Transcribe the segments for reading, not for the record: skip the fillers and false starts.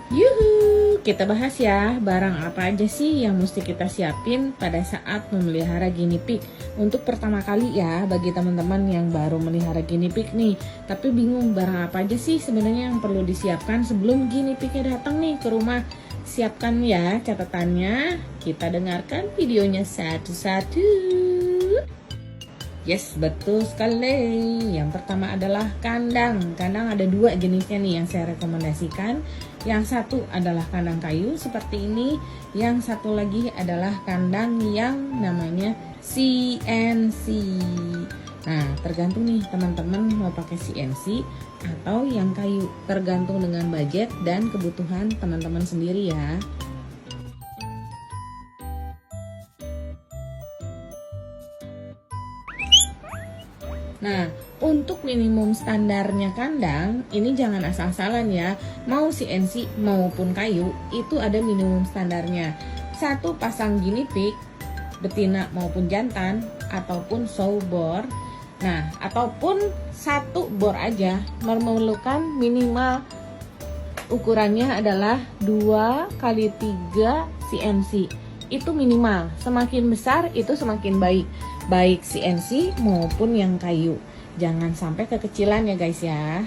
Yuhu, kita bahas ya, barang apa aja sih yang mesti kita siapin pada saat memelihara guinea pig. Untuk pertama kali ya, bagi teman-teman yang baru melihara guinea pig nih, tapi bingung barang apa aja sih sebenarnya yang perlu disiapkan sebelum guinea pignya datang nih ke rumah. Siapkan ya catatannya, kita dengarkan videonya satu-satu. Yes, betul sekali. Yang pertama adalah kandang. Kandang ada dua jenisnya nih yang saya rekomendasikan. Yang satu adalah kandang kayu seperti ini. Yang satu lagi adalah kandang yang namanya CNC. Nah, tergantung nih teman-teman mau pakai CNC atau yang kayu. Tergantung dengan budget dan kebutuhan teman-teman sendiri ya. Nah, untuk minimum standarnya kandang, ini jangan asal-asalan ya. Mau CNC maupun kayu, itu ada minimum standarnya. Satu pasang guinea pig, betina maupun jantan, ataupun sow bor. Nah, ataupun satu bor aja, memerlukan minimal ukurannya adalah 2 kali 3 CNC. Itu minimal, semakin besar itu semakin baik, baik CNC maupun yang kayu. Jangan sampai kekecilan ya guys ya.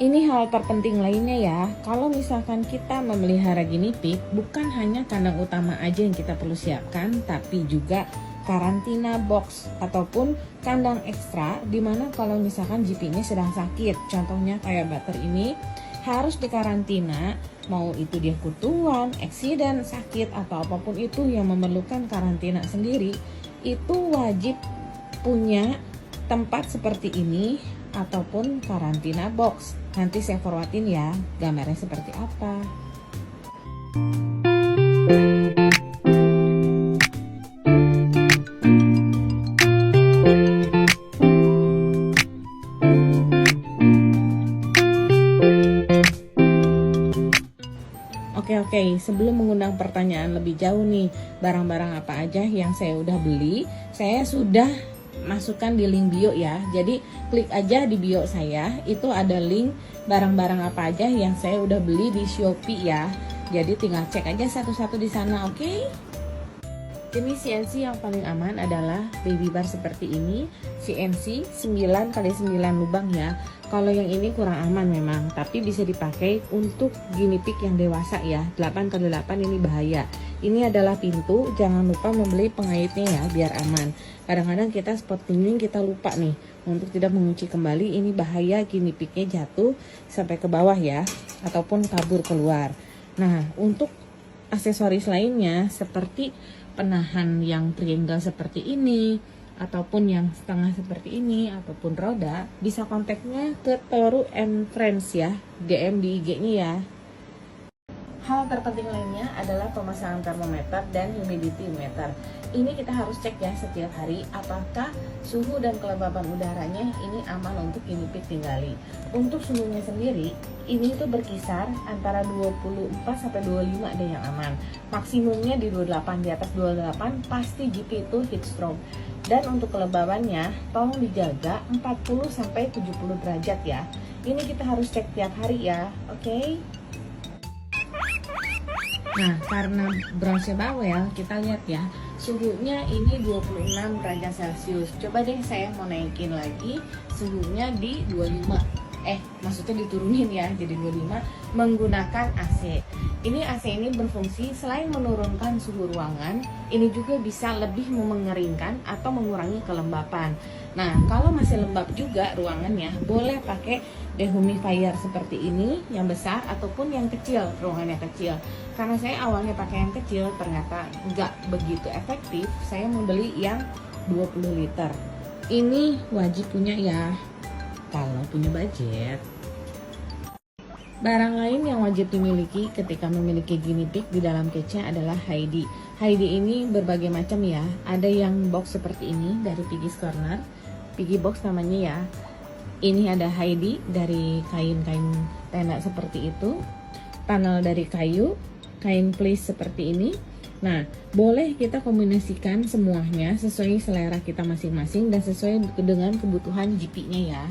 Ini hal terpenting lainnya ya, kalau misalkan kita memelihara guinea pig, bukan hanya kandang utama aja yang kita perlu siapkan, tapi juga karantina box ataupun kandang ekstra, dimana kalau misalkan GP-nya sedang sakit, contohnya kayak butter ini harus dikarantina, mau itu dia kutuan, eksiden, sakit, atau apapun itu yang memerlukan karantina sendiri, itu wajib punya tempat seperti ini ataupun karantina box. Nanti saya forwardin ya gambarnya seperti apa. Oke, sebelum mengundang pertanyaan lebih jauh nih, barang-barang apa aja yang saya udah beli, saya sudah masukkan di link bio ya. Jadi klik aja di bio saya, itu ada link barang-barang apa aja yang saya udah beli di Shopee ya. Jadi tinggal cek aja satu-satu di sana, oke? Jenis CNC yang paling aman adalah baby bar seperti ini, CNC 9x9 lubang ya. Kalau yang ini kurang aman memang, tapi bisa dipakai untuk guinea pig yang dewasa ya. 8x8 ini bahaya. Ini adalah pintu, jangan lupa membeli pengaitnya ya biar aman. Kadang-kadang kita spot cleaning kita lupa nih untuk tidak mengunci kembali, ini bahaya guinea pignya jatuh sampai ke bawah ya, ataupun kabur keluar. Nah, untuk aksesoris lainnya seperti penahan yang triangle seperti ini ataupun yang setengah seperti ini ataupun roda, bisa kontaknya ke Toru and Friends ya, DM di IG-nya ya. Hal terpenting lainnya adalah pemasangan termometer dan humidity meter. Ini kita harus cek ya setiap hari apakah suhu dan kelembaban udaranya ini aman untuk guinea pig tinggali. Untuk suhunya sendiri, ini tuh berkisar antara 24 sampai 25 deh yang aman. Maksimumnya di 28, di atas 28 pasti GP itu heat stroke. Dan untuk kelembabannya tolong dijaga 40 sampai 70 derajat ya. Ini kita harus cek tiap hari ya, oke? Nah, karena bronze bawel, kita lihat ya, suhunya ini 26 derajat Celcius. Coba deh saya mau naikin lagi suhunya di 25. Maksudnya diturunin ya, jadi 25 menggunakan AC. Ini AC ini berfungsi selain menurunkan suhu ruangan, ini juga bisa lebih mengeringkan atau mengurangi kelembapan. Nah, kalau masih lembab juga ruangannya, boleh pakai dehumidifier seperti ini yang besar ataupun yang kecil, ruangannya kecil. Karena saya awalnya pakai yang kecil, ternyata nggak begitu efektif. Saya membeli yang 20 liter. Ini wajib punya ya, kalau punya budget. Barang lain yang wajib dimiliki ketika memiliki guinea pig di dalam cage-nya adalah Heidi. Heidi ini berbagai macam ya. Ada yang box seperti ini dari Piggy's Corner, Piggy Box namanya ya. Ini ada Heidi dari kain-kain tenda seperti itu, panel dari kayu, kain fleece seperti ini. Nah, boleh kita kombinasikan semuanya sesuai selera kita masing-masing dan sesuai dengan kebutuhan GP-nya ya.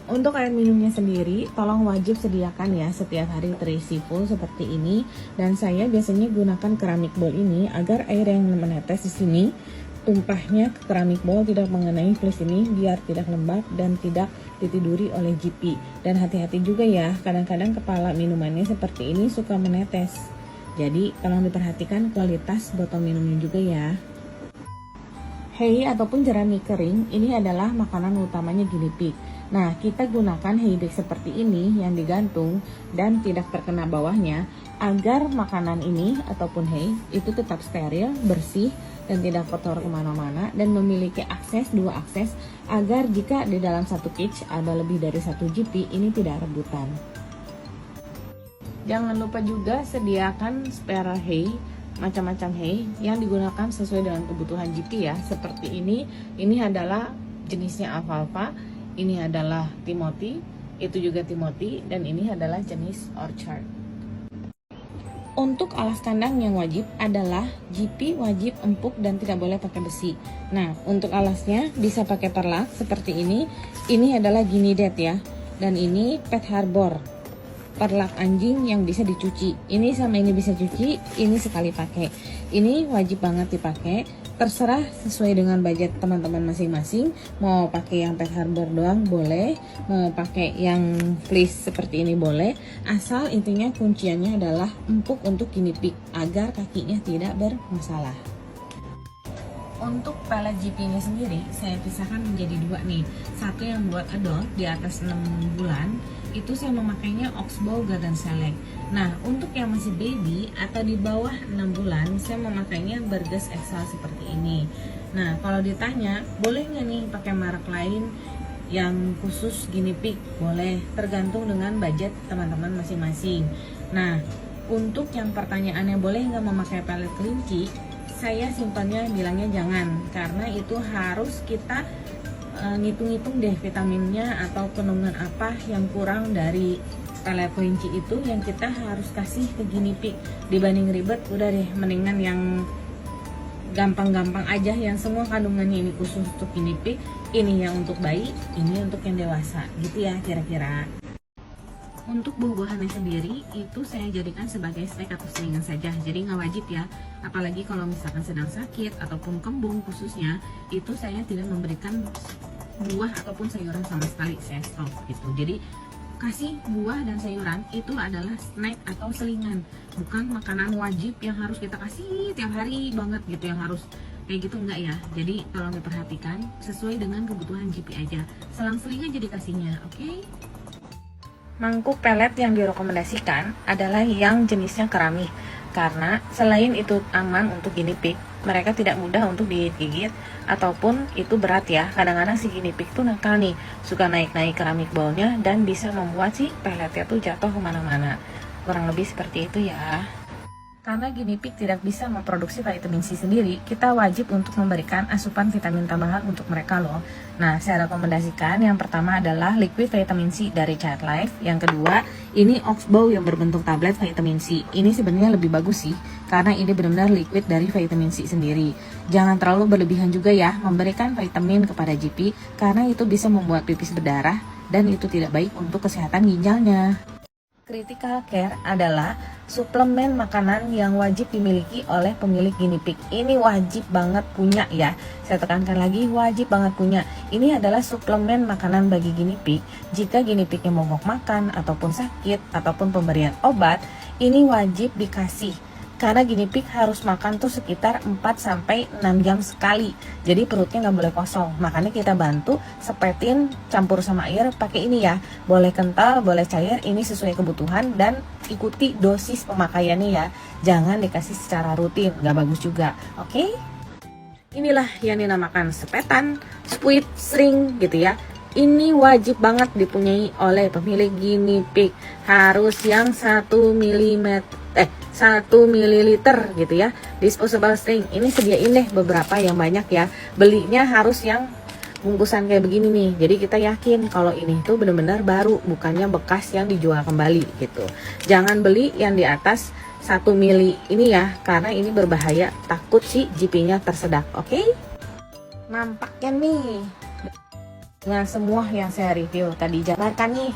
Untuk air minumnya sendiri, tolong wajib sediakan ya setiap hari terisi full seperti ini. Dan saya biasanya gunakan keramik bowl ini agar air yang menetes di sini tumpahnya ke keramik bowl tidak mengenai flash ini biar tidak lembab dan tidak ditiduri oleh GP. Dan hati-hati juga ya, kadang-kadang kepala minumannya seperti ini suka menetes. Jadi tolong diperhatikan kualitas botol minumnya juga ya. Hay ataupun jerami kering ini adalah makanan utamanya guinea pig. Nah, kita gunakan hay bag seperti ini yang digantung dan tidak terkena bawahnya agar makanan ini ataupun hay itu tetap steril, bersih, dan tidak kotor kemana-mana dan memiliki dua akses agar jika di dalam satu cage ada lebih dari satu GP ini tidak rebutan. Jangan lupa juga sediakan spare hay, macam-macam hay yang digunakan sesuai dengan kebutuhan GP ya. Seperti ini adalah jenisnya alfalfa, ini adalah Timothy, itu juga Timothy, dan ini adalah jenis orchard. Untuk alas kandang yang wajib adalah GP wajib empuk dan tidak boleh pakai besi. Nah, untuk alasnya bisa pakai perlak seperti ini. Ini adalah Guinea Dead ya. Dan ini Pet Harbor, perlak anjing yang bisa dicuci. Ini sama ini bisa cuci, ini sekali pakai. Ini wajib banget dipakai. Terserah sesuai dengan budget teman-teman masing-masing. Mau pakai yang Pet Harbor doang boleh, mau pakai yang fleece seperti ini boleh. Asal intinya kunciannya adalah empuk untuk guinea pig agar kakinya tidak bermasalah. Untuk pelet GP-nya sendiri saya pisahkan menjadi dua nih. Satu yang buat adult di atas 6 bulan, itu saya memakainya Oxbow Garden Select. Nah, untuk yang masih baby atau di bawah 6 bulan, saya memakainya Burgess Excel seperti ini. Nah, kalau ditanya, boleh nggak nih pakai merek lain yang khusus guinea pig? Boleh, tergantung dengan budget teman-teman masing-masing. Nah, untuk yang pertanyaannya boleh nggak memakai pelet kelinci, saya simpannya bilangnya jangan, karena itu harus kita ngitung-ngitung deh vitaminnya atau kandungan apa yang kurang dari pelet kelinci itu yang kita harus kasih ke guinea pig. Dibanding ribet, udah deh mendingan yang gampang-gampang aja yang semua kandungannya ini khusus untuk guinea pig, ini yang untuk bayi, ini untuk yang dewasa, gitu ya kira-kira. Untuk buah-buahannya sendiri itu saya jadikan sebagai snack atau selingan saja, jadi nggak wajib ya. Apalagi kalau misalkan sedang sakit ataupun kembung khususnya, itu saya tidak memberikan buah ataupun sayuran sama sekali, saya stop gitu. Jadi kasih buah dan sayuran itu adalah snack atau selingan, bukan makanan wajib yang harus kita kasih tiap hari banget gitu, yang harus kayak gitu enggak ya. Jadi tolong diperhatikan sesuai dengan kebutuhan GP aja, selang-seling aja dikasihnya, oke? Mangkuk pelet yang direkomendasikan adalah yang jenisnya keramik, karena selain itu aman untuk guinea pig, mereka tidak mudah untuk digigit ataupun itu berat ya. Kadang-kadang si guinea pig tuh nakal nih, suka naik-naik keramik bowlnya dan bisa membuat si peletnya tuh jatuh kemana-mana. Kurang lebih seperti itu ya. Karena guinea pig tidak bisa memproduksi vitamin C sendiri, kita wajib untuk memberikan asupan vitamin tambahan untuk mereka loh. Nah, saya rekomendasikan yang pertama adalah liquid vitamin C dari Child Life. Yang kedua, ini Oxbow yang berbentuk tablet vitamin C. Ini sebenarnya lebih bagus sih, karena ini benar-benar liquid dari vitamin C sendiri. Jangan terlalu berlebihan juga ya memberikan vitamin kepada GP, karena itu bisa membuat pipis berdarah dan itu tidak baik untuk kesehatan ginjalnya. Critical Care adalah suplemen makanan yang wajib dimiliki oleh pemilik guinea pig. Ini wajib banget punya ya. Saya tekankan lagi, wajib banget punya. Ini adalah suplemen makanan bagi guinea pig. Jika guinea pignya mogok makan ataupun sakit ataupun pemberian obat, ini wajib dikasih. Karena guinea pig harus makan tuh sekitar 4-6 jam sekali. Jadi perutnya nggak boleh kosong. Makanya kita bantu sepetin campur sama air pakai ini ya. Boleh kental, boleh cair, ini sesuai kebutuhan dan ikuti dosis pemakaiannya ya. Jangan dikasih secara rutin, nggak bagus juga. Oke? Inilah yang dinamakan sepetan, squid, string gitu ya. Ini wajib banget dipunyai oleh pemilik guinea pig. Harus yang 1 mililiter gitu ya. Disposable string. Ini sediain deh beberapa yang banyak ya. Belinya harus yang bungkusan kayak begini nih. Jadi kita yakin kalau ini tuh benar-benar baru, bukannya bekas yang dijual kembali gitu. Jangan beli yang di atas 1 mili ini ya, karena ini berbahaya. Takut si GP-nya tersedak. Oke? Nampaknya nih Nah, semua yang saya review tadi jabarkan nih,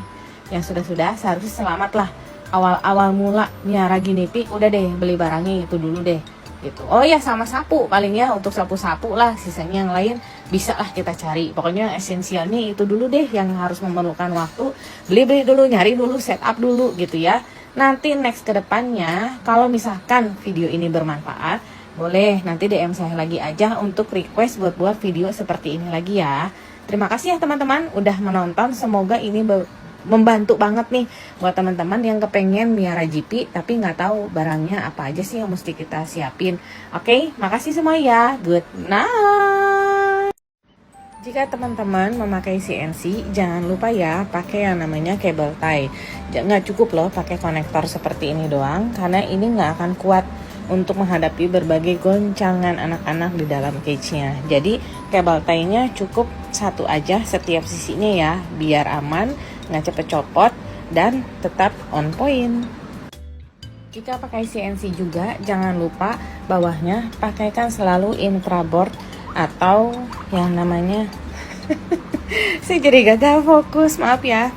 yang sudah-sudah seharusnya selamat lah. Awal-awal mula miara guinea pig, udah deh beli barangnya itu dulu deh gitu. Oh ya, sama sapu paling ya, untuk sapu-sapu lah, sisanya yang lain bisa lah kita cari. Pokoknya esensialnya itu dulu deh yang harus memerlukan waktu. Beli-beli dulu, nyari dulu, setup dulu gitu ya. Nanti next ke depannya kalau misalkan video ini bermanfaat, boleh nanti DM saya lagi aja untuk request buat video seperti ini lagi ya. Terima kasih ya teman-teman udah menonton. Semoga ini membantu banget nih buat teman-teman yang kepengen miara GP tapi nggak tahu barangnya apa aja sih yang mesti kita siapin. Oke, makasih semua ya. Good night. Jika teman-teman memakai CNC, jangan lupa ya pakai yang namanya cable tie. Nggak cukup loh pakai konektor seperti ini doang, karena ini nggak akan kuat untuk menghadapi berbagai goncangan anak-anak di dalam cage-nya. Jadi cable tie-nya cukup satu aja setiap sisinya ya, biar aman, nggak cepet copot, dan tetap on point. Jika pakai CNC juga, jangan lupa bawahnya pakaikan selalu infraboard atau yang namanya saya jadi gagal fokus, maaf ya.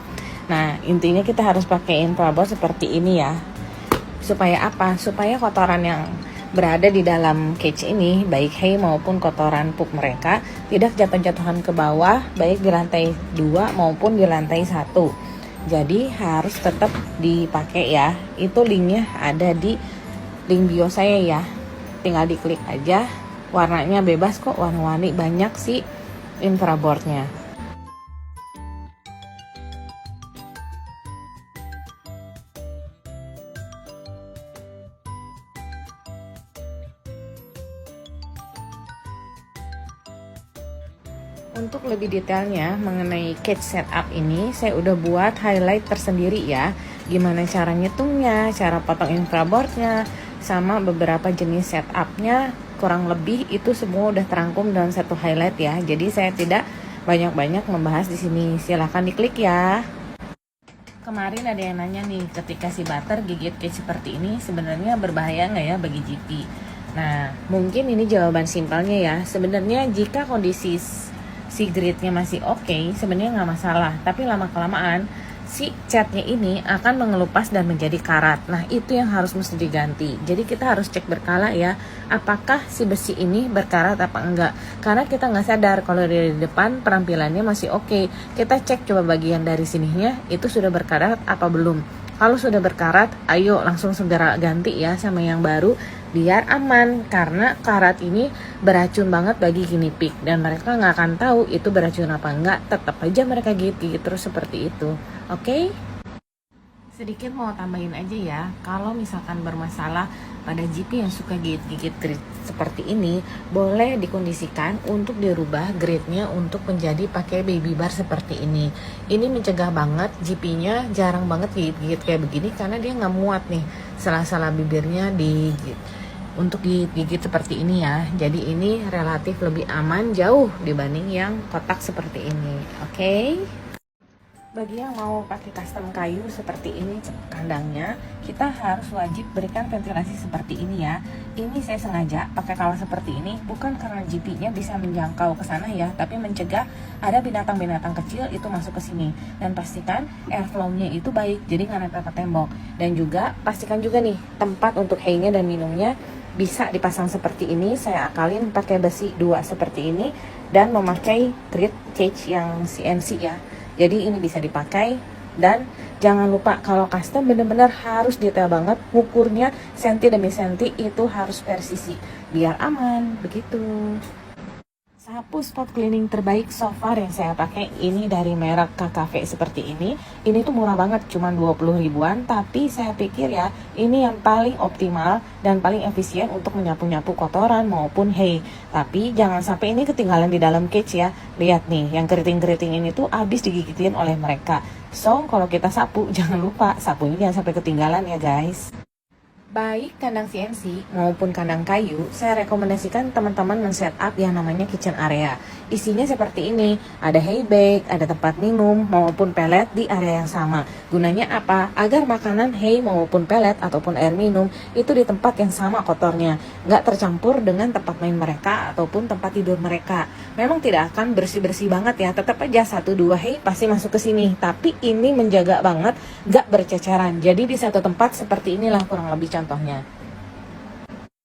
Nah, intinya kita harus pakai infraboard seperti ini ya. Supaya apa? Supaya kotoran yang berada di dalam cage ini, baik hay maupun kotoran pup mereka, tidak jatuh-jatuhan ke bawah, baik di lantai 2 maupun di lantai 1. Jadi harus tetap dipakai ya. Itu linknya ada di link bio saya ya. Tinggal diklik aja. Warnanya bebas kok, warna-warni banyak sih infraboardnya. Untuk lebih detailnya mengenai cage setup ini, saya udah buat highlight tersendiri ya. Gimana cara ngitungnya, cara potong infraboardnya, sama beberapa jenis setupnya. Kurang lebih itu semua udah terangkum dalam satu highlight ya. Jadi saya tidak banyak-banyak membahas di sini. Silahkan diklik ya. Kemarin ada yang nanya nih, ketika si butter gigit cage seperti ini sebenarnya berbahaya nggak ya bagi GP? Nah, mungkin ini jawaban simpelnya ya. Sebenarnya jika kondisi si gridnya masih oke, sebenarnya nggak masalah. Tapi lama-kelamaan si catnya ini akan mengelupas dan menjadi karat. Nah, itu yang harus mesti diganti. Jadi kita harus cek berkala ya, apakah si besi ini berkarat apa enggak. Karena kita nggak sadar kalau dari depan penampilannya masih oke. Kita cek coba bagian dari sininya itu sudah berkarat apa belum. Kalau sudah berkarat, ayo langsung segera ganti ya sama yang baru biar aman, karena karat ini beracun banget bagi guinea pig dan mereka nggak akan tahu itu beracun apa enggak, tetap aja mereka gigit terus seperti itu. Oke? Sedikit mau tambahin aja ya, kalau misalkan bermasalah pada GP yang suka gigit-gigit grid seperti ini, boleh dikondisikan untuk dirubah gridnya untuk menjadi pakai baby bar seperti ini. Ini mencegah banget GP-nya jarang banget gigit-gigit kayak begini, karena dia nggak muat nih sela-sela bibirnya digigit. Untuk gigit seperti ini ya, jadi ini relatif lebih aman jauh dibanding yang kotak seperti ini. Oke? Bagi yang mau pakai custom kayu seperti ini kandangnya, kita harus wajib berikan ventilasi seperti ini ya. Ini saya sengaja pakai kawat seperti ini, bukan karena GP-nya bisa menjangkau ke sana ya, tapi mencegah ada binatang-binatang kecil itu masuk ke sini. Dan pastikan airflow-nya itu baik, jadi nggak nempel ke tembok. Dan juga pastikan juga nih tempat untuk hay-nya dan minumnya bisa dipasang seperti ini. Saya akalin pakai besi 2 seperti ini dan memakai grid cage yang CNC ya. Jadi ini bisa dipakai. Dan jangan lupa kalau custom benar-benar harus detail banget, ukurnya senti demi senti itu harus presisi biar aman begitu. Sapu spot cleaning terbaik so far yang saya pakai ini dari merek KKV seperti ini. Ini tuh murah banget, cuma 20 ribuan, tapi saya pikir ya ini yang paling optimal dan paling efisien untuk menyapu-nyapu kotoran maupun hay. Tapi jangan sampai ini ketinggalan di dalam cage ya. Lihat nih, yang keriting-keriting ini tuh habis digigitin oleh mereka. So, kalau kita sapu jangan lupa sapunya jangan sampai ketinggalan ya guys. Baik kandang CNC maupun kandang kayu, saya rekomendasikan teman-teman men-setup yang namanya kitchen area. Isinya seperti ini, ada hay bag, ada tempat minum maupun pelet di area yang sama. Gunanya apa? Agar makanan hay maupun pelet ataupun air minum itu di tempat yang sama kotornya, nggak tercampur dengan tempat main mereka ataupun tempat tidur mereka. Memang tidak akan bersih-bersih banget ya, tetap aja 1-2 hay pasti masuk ke sini. Tapi ini menjaga banget, nggak berceceran. Jadi di satu tempat seperti inilah kurang lebih contohnya.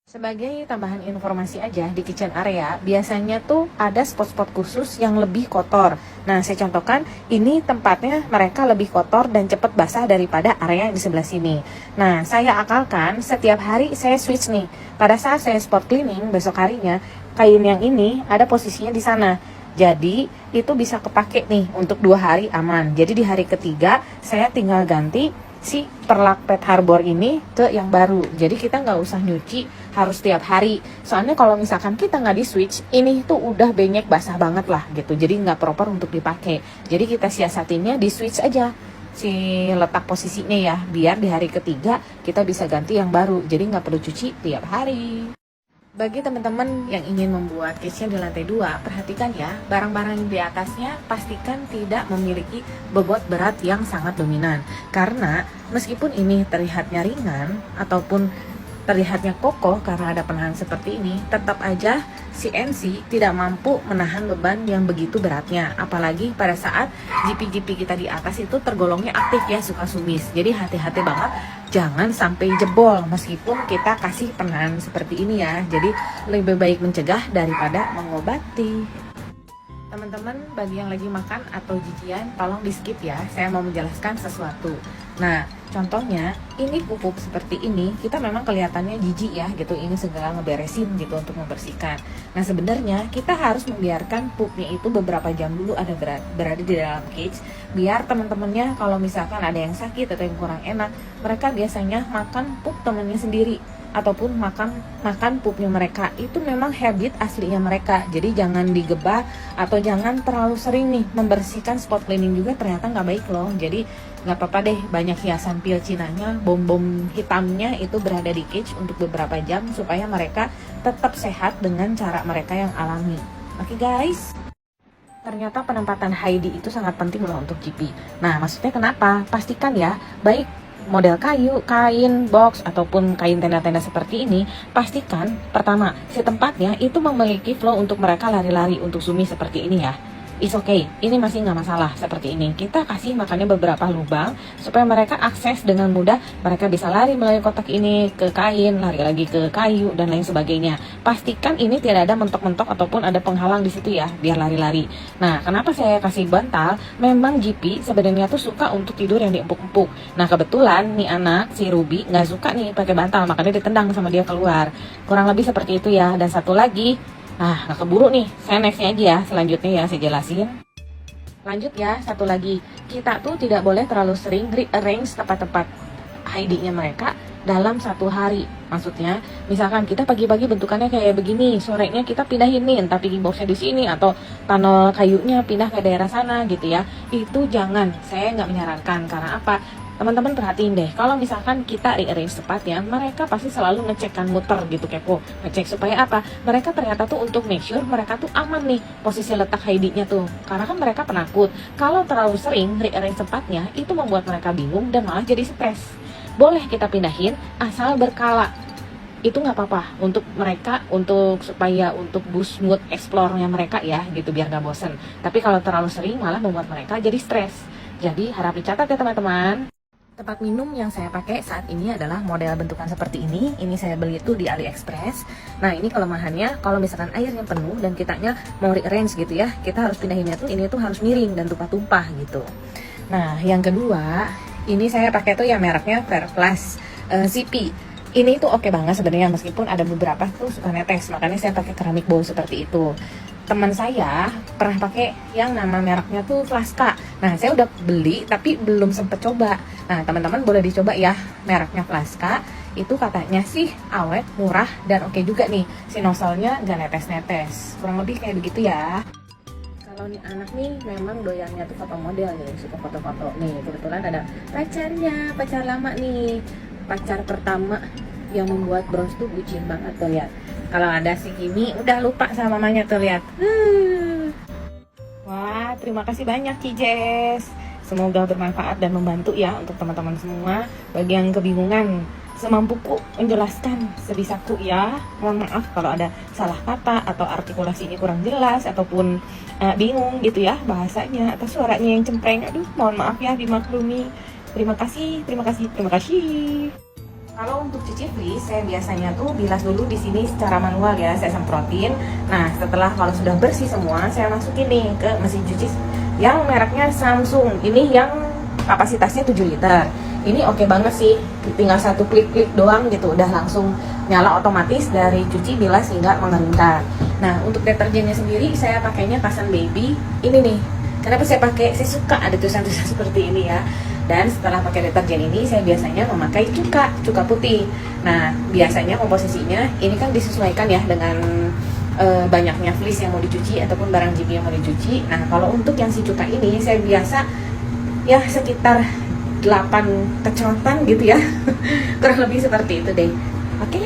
Sebagai tambahan informasi aja, di kitchen area biasanya tuh ada spot-spot khusus yang lebih kotor. Nah, saya contohkan, ini tempatnya mereka lebih kotor dan cepat basah daripada area yang di sebelah sini. Nah, saya akalkan setiap hari saya switch nih. Pada saat saya spot cleaning, besok harinya, kain yang ini ada posisinya di sana. Jadi, itu bisa kepake nih untuk 2 hari aman. Jadi di hari ketiga, saya tinggal ganti si perlak pet harbor ini ke yang baru. Jadi kita nggak usah nyuci harus tiap hari. Soalnya kalau misalkan kita nggak di switch, ini tuh udah benyek basah banget lah gitu. Jadi nggak proper untuk dipakai. Jadi kita siasatinnya di switch aja si letak posisinya ya, biar di hari ketiga kita bisa ganti yang baru. Jadi nggak perlu cuci tiap hari. Bagi teman-teman yang ingin membuat kitchen di lantai 2, perhatikan ya, barang-barang di atasnya pastikan tidak memiliki bobot berat yang sangat dominan. Karena meskipun ini terlihatnya ringan ataupun terlihatnya kokoh karena ada penahan seperti ini, tetap aja CNC tidak mampu menahan beban yang begitu beratnya. Apalagi pada saat GP-GP kita di atas itu tergolongnya aktif ya, suka sumis. Jadi hati-hati banget, jangan sampai jebol meskipun kita kasih penahan seperti ini ya. Jadi lebih baik mencegah daripada mengobati. Teman-teman, bagi yang lagi makan atau jijian, tolong di skip ya, saya mau menjelaskan sesuatu. Nah, contohnya, ini pupuk seperti ini, kita memang kelihatannya jijik ya gitu, ini segala ngeberesin gitu untuk membersihkan. Nah, sebenarnya kita harus membiarkan pupnya itu beberapa jam dulu ada berada di dalam cage, biar teman-temannya kalau misalkan ada yang sakit atau yang kurang enak, mereka biasanya makan pup temannya sendiri ataupun makan pupnya mereka. Itu memang habit aslinya mereka. Jadi jangan digebah atau jangan terlalu sering nih membersihkan spot cleaning juga, ternyata nggak baik loh. Jadi nggak apa-apa deh banyak hiasan pil cinanya, bom-bom hitamnya itu berada di cage untuk beberapa jam supaya mereka tetap sehat dengan cara mereka yang alami. Oke guys, ternyata penempatan Heidi itu sangat penting loh untuk GP. Nah, maksudnya kenapa? Pastikan ya, baik model kayu, kain, box, ataupun kain tenda-tenda seperti ini, pastikan pertama, si tempatnya itu memiliki flow untuk mereka lari-lari untuk sumi seperti ini ya. It's okay, ini masih nggak masalah seperti ini. Kita kasih makannya beberapa lubang supaya mereka akses dengan mudah. Mereka bisa lari melalui kotak ini ke kain, lari lagi ke kayu dan lain sebagainya. Pastikan ini tidak ada mentok-mentok ataupun ada penghalang di situ ya, biar lari-lari. Nah, kenapa saya kasih bantal? Memang GP sebenarnya tuh suka untuk tidur yang diempuk-empuk. Nah, kebetulan nih anak si Ruby nggak suka nih pakai bantal, makanya ditendang sama dia keluar. Kurang lebih seperti itu ya. Dan satu lagi, nggak keburu nih, saya nextnya aja ya, selanjutnya ya saya jelasin. Lanjut ya, satu lagi, kita tuh tidak boleh terlalu sering rearrange tempat-tempat hidingnya mereka dalam satu hari. Maksudnya, misalkan kita pagi-pagi bentukannya kayak begini, sorenya kita pindahin nih, entah picking boxnya di sini atau panel kayunya pindah ke daerah sana gitu ya. Itu jangan, saya nggak menyarankan. Karena apa? Teman-teman perhatiin deh, kalau misalkan kita rearrange tepatnya, mereka pasti selalu ngecek kan, muter gitu, kepo, ngecek supaya apa? Mereka ternyata tuh untuk make sure mereka tuh aman nih posisi letak hidingnya tuh, karena kan mereka penakut. Kalau terlalu sering rearrange tempatnya, itu membuat mereka bingung dan malah jadi stres. Boleh kita pindahin asal berkala, itu nggak apa-apa untuk mereka, untuk supaya untuk boost mood explore-nya mereka ya gitu, biar nggak bosen. Tapi kalau terlalu sering malah membuat mereka jadi stres. Jadi harap dicatat ya teman-teman. Tempat minum yang saya pakai saat ini adalah model bentukan seperti ini. Ini saya beli itu di AliExpress. Nah, ini kelemahannya kalau misalkan airnya penuh dan kitanya mau rearrange gitu ya, kita harus pindahinnya tuh, ini tuh harus miring dan tumpah-tumpah gitu. Nah, yang kedua, ini saya pakai tuh yang mereknya Fairplus CP. Ini tuh oke banget sebenarnya, meskipun ada beberapa tuh suka netes, makanya saya pakai keramik bowl seperti itu. Teman saya pernah pakai yang nama mereknya tuh Flaska. Nah, saya udah beli tapi belum sempet coba. Nah, teman-teman boleh dicoba ya mereknya Flaska. Itu katanya sih awet, murah, dan oke juga nih. Si nozzle-nya nggak netes-netes. Kurang lebih kayak begitu ya. Kalau nih anak nih memang doyannya tuh foto model nih, suka foto-foto nih. Kebetulan ada pacarnya, pacar lama nih, pacar pertama yang membuat bros tuh bucin banget tuh, lihat. Kalau ada si Kimi udah lupa sama mamanya tuh, lihat. Wah, terima kasih banyak Cijes. Semoga bermanfaat dan membantu ya untuk teman-teman semua. Bagi yang kebingungan, semampuku menjelaskan sebisaku ya. Mohon maaf kalau ada salah kata atau artikulasinya kurang jelas ataupun bingung gitu ya bahasanya atau suaranya yang cempreng. Aduh, mohon maaf ya, dimaklumi. Terima kasih, terima kasih, terima kasih. Kalau untuk cuci fleece, saya biasanya tuh bilas dulu di sini secara manual ya, saya semprotin. Nah, setelah kalau sudah bersih semua, saya masukin nih ke mesin cuci yang mereknya Samsung. Ini yang kapasitasnya 7 liter. Ini oke banget sih, tinggal satu klik-klik doang gitu, udah langsung nyala otomatis dari cuci, bilas hingga mengentar. Nah, untuk deterjennya sendiri, saya pakainya Kasan Baby. Ini nih, kenapa saya pakai? Saya suka ada tulisan-tulisan seperti ini ya. Dan setelah pakai deterjen ini, saya biasanya memakai cuka putih. Nah, biasanya komposisinya ini kan disesuaikan ya dengan banyaknya fleece yang mau dicuci ataupun barang jibi yang mau dicuci. Nah, kalau untuk yang si cuka ini, saya biasa ya sekitar 8 kecerotan gitu ya. Kurang lebih seperti itu deh. Oke.